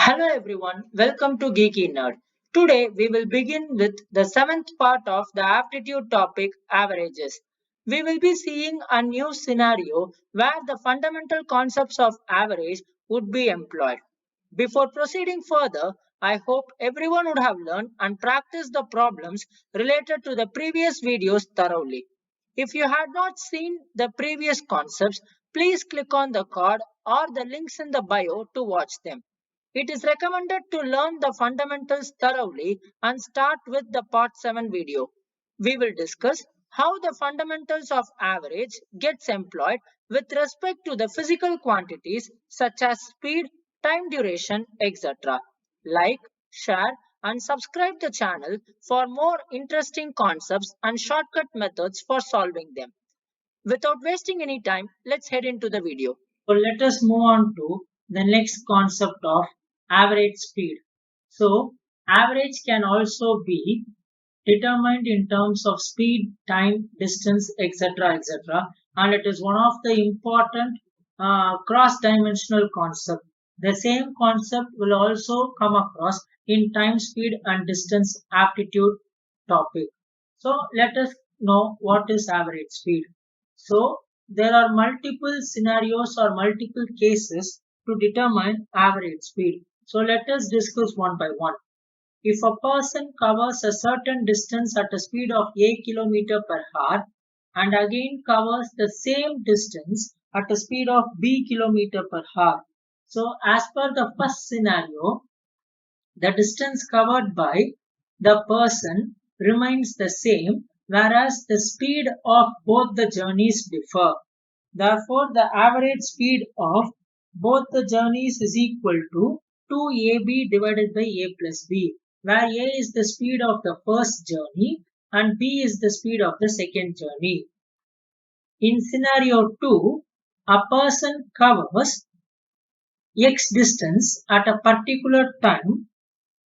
Hello everyone, welcome to Geeky Nerd. Today we will begin with the seventh part of the aptitude topic averages. We will be seeing a new scenario where the fundamental concepts of average would be employed. Before proceeding further, I hope everyone would have learned and practiced the problems related to the previous videos thoroughly. If you had not seen the previous concepts, please click on the card or the links in the bio to watch them. It is recommended to learn the fundamentals thoroughly and start with the part 7 video. We will discuss how the fundamentals of average gets employed with respect to the physical quantities such as speed, time duration, etc. Like, share and subscribe the channel for more interesting concepts and shortcut methods for solving them. Without wasting any time, let's head into the video. So let us move on to the next concept of average speed. So average can also be determined in terms of speed, time, distance, etc. And it is one of the important cross-dimensional concept. The same concept will also come across in time, speed and distance aptitude topic. So let us know what is average speed. So there are multiple scenarios or multiple cases to determine average speed. So let us discuss one by one. If a person covers a certain distance at a speed of a kilometer per hour and again covers the same distance at a speed of b kilometer per hour. So as per the first scenario, the distance covered by the person remains the same, whereas the speed of both the journeys differ. Therefore, the average speed of both the journeys is equal to 2ab divided by a plus b, where a is the speed of the first journey and b is the speed of the second journey. In scenario 2, a person covers x distance at a particular time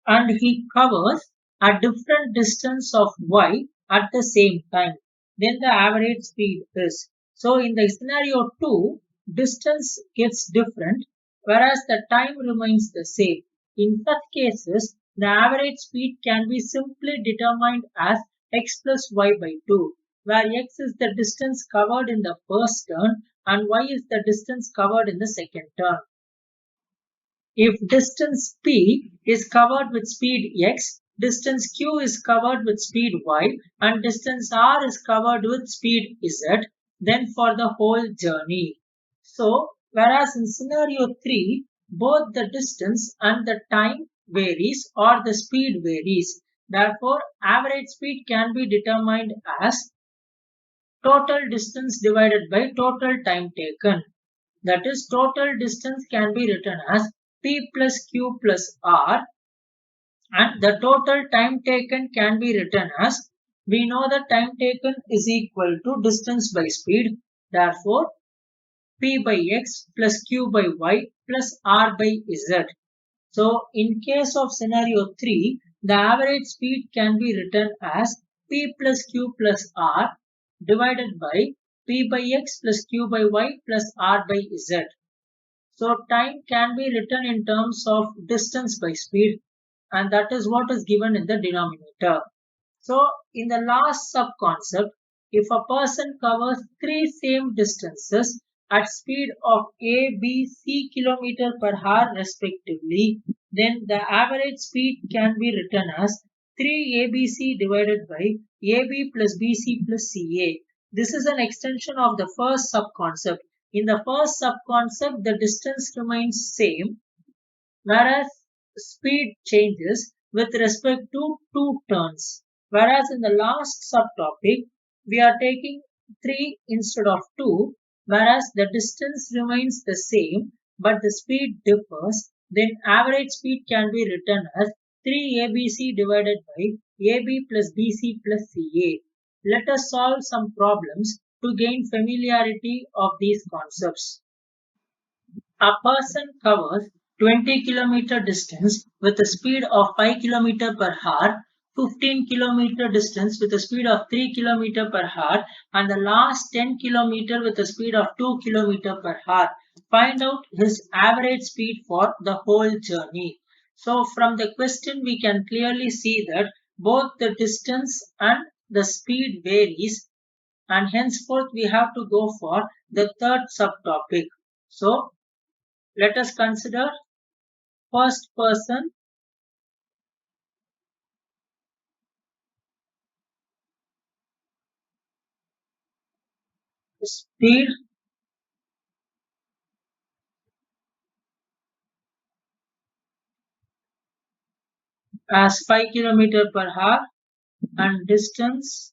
and he covers a different distance of y at the same time, then the average speed is. So in the scenario 2, distance gets different whereas the time remains the same. In such cases, the average speed can be simply determined as x plus y by 2, where x is the distance covered in the first turn and y is the distance covered in the second turn. If distance p is covered with speed x, distance q is covered with speed y, and distance r is covered with speed z, then for the whole journey. So, whereas in scenario 3, both the distance and the time varies or the speed varies. Therefore, average speed can be determined as total distance divided by total time taken. That is, total distance can be written as p plus q plus r, and the total time taken can be written as, we know the time taken is equal to distance by speed. Therefore, p by x plus q by y plus r by z. So, in case of scenario 3, the average speed can be written as p plus q plus r divided by p by x plus q by y plus r by z. So time can be written in terms of distance by speed, and that is what is given in the denominator. So in the last sub-concept, if a person covers three same distances at speed of a, b, c km per hour respectively, then the average speed can be written as 3abc divided by ab plus bc plus ca. This is an extension of the first sub-concept. In the first sub-concept, the distance remains same, whereas speed changes with respect to two turns. Whereas in the last subtopic, we are taking 3 instead of 2, whereas the distance remains the same but the speed differs, then average speed can be written as 3abc divided by ab plus bc plus ca. Let us solve some problems to gain familiarity of these concepts. A person covers 20 kilometer distance with a speed of 5 kilometer per hour, 15 kilometer distance with a speed of 3 kilometer per hour, and the last 10 kilometer with a speed of 2 kilometer per hour. Find out his average speed for the whole journey. So from the question we can clearly see that both the distance and the speed varies, and henceforth we have to go for the third subtopic. So let us consider first person speed as 5 km per hour and distance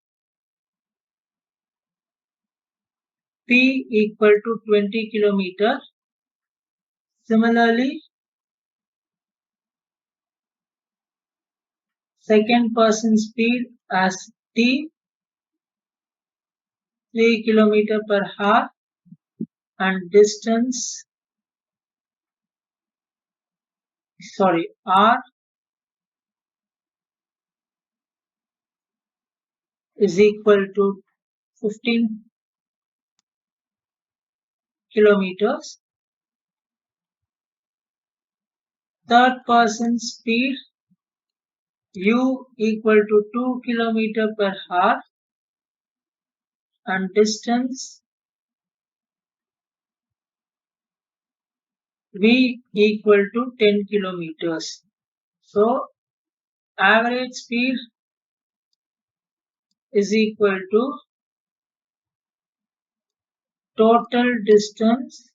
p equal to 20 km. Similarly, second person speed as t 3 km per hour and distance r is equal to 15 kilometers. Third person speed u equal to 2 km per hour and distance v equal to 10 kilometers. So average speed is equal to total distance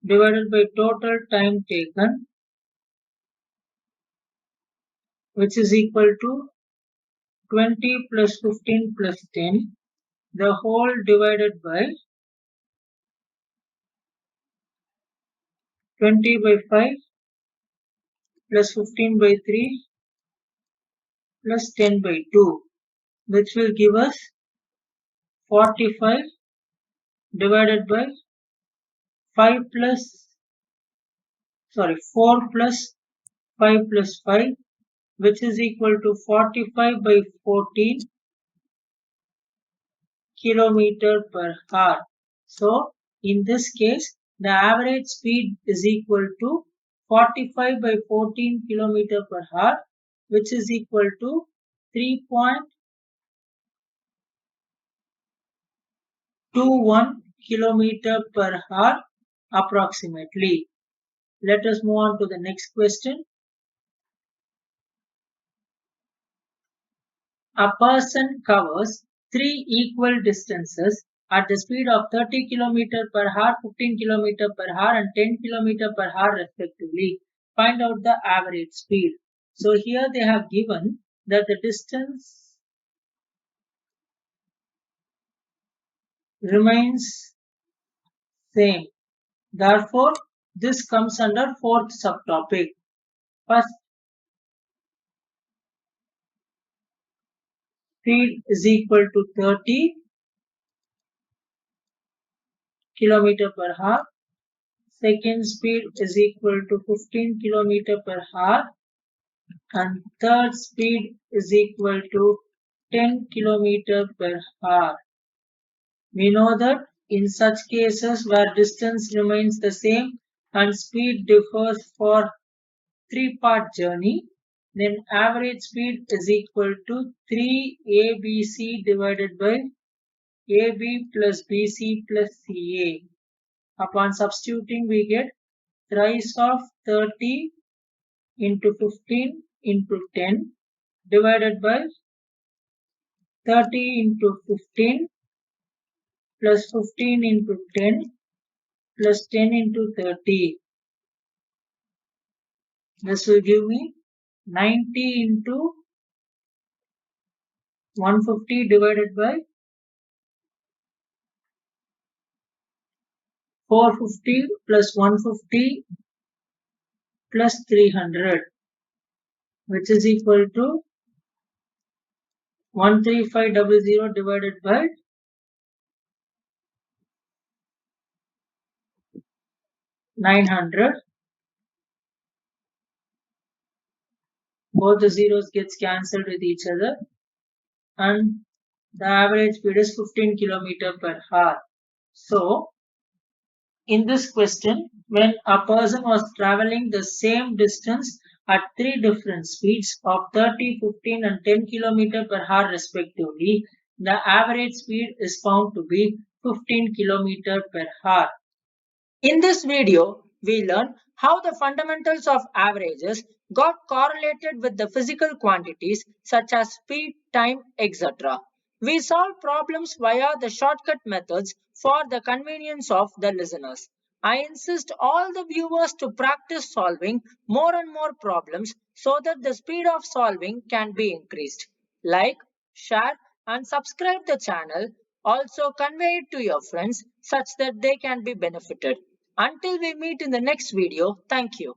divided by total time taken, which is equal to 20 plus 15 plus 10, the whole divided by 20 by 5 plus 15 by 3 plus 10 by 2, which will give us 45 divided by 5 plus 4 plus 5 plus 5, which is equal to 45 by 14 kilometer per hour. So in this case, the average speed is equal to 45 by 14 kilometer per hour, which is equal to 3.21 kilometer per hour approximately. Let us move on to the next question. A person covers three equal distances at the speed of 30 km per hour, 15 km per hour and 10 km per hour respectively. Find out the average speed. So here they have given that the distance remains same. Therefore, this comes under fourth subtopic. First, speed is equal to 30 km per hour. Second speed is equal to 15 km per hour. And third speed is equal to 10 km per hour. We know that in such cases where distance remains the same and speed differs for three-part journey, then average speed is equal to 3abc divided by ab plus bc plus ca. Upon substituting, we get thrice of 30 into 15 into 10 divided by 30 into 15 plus 15 into 10 plus 10 into 30. This will give me 90 into 150 divided by 450 plus 150 plus 300, which is equal to 13500 divided by 900. Both the zeros gets cancelled with each other and the average speed is 15 km per hour. So In this question, when a person was traveling the same distance at three different speeds of 30, 15, and 10 km per hour respectively, the average speed is found to be 15 km per hour. In this video, we learn how the fundamentals of averages got correlated with the physical quantities such as speed, time, etc. We solve problems via the shortcut methods for the convenience of the listeners. I insist all the viewers to practice solving more and more problems so that the speed of solving can be increased. Like, share, and subscribe the channel. Also convey it to your friends such that they can be benefited. Until we meet in the next video, thank you.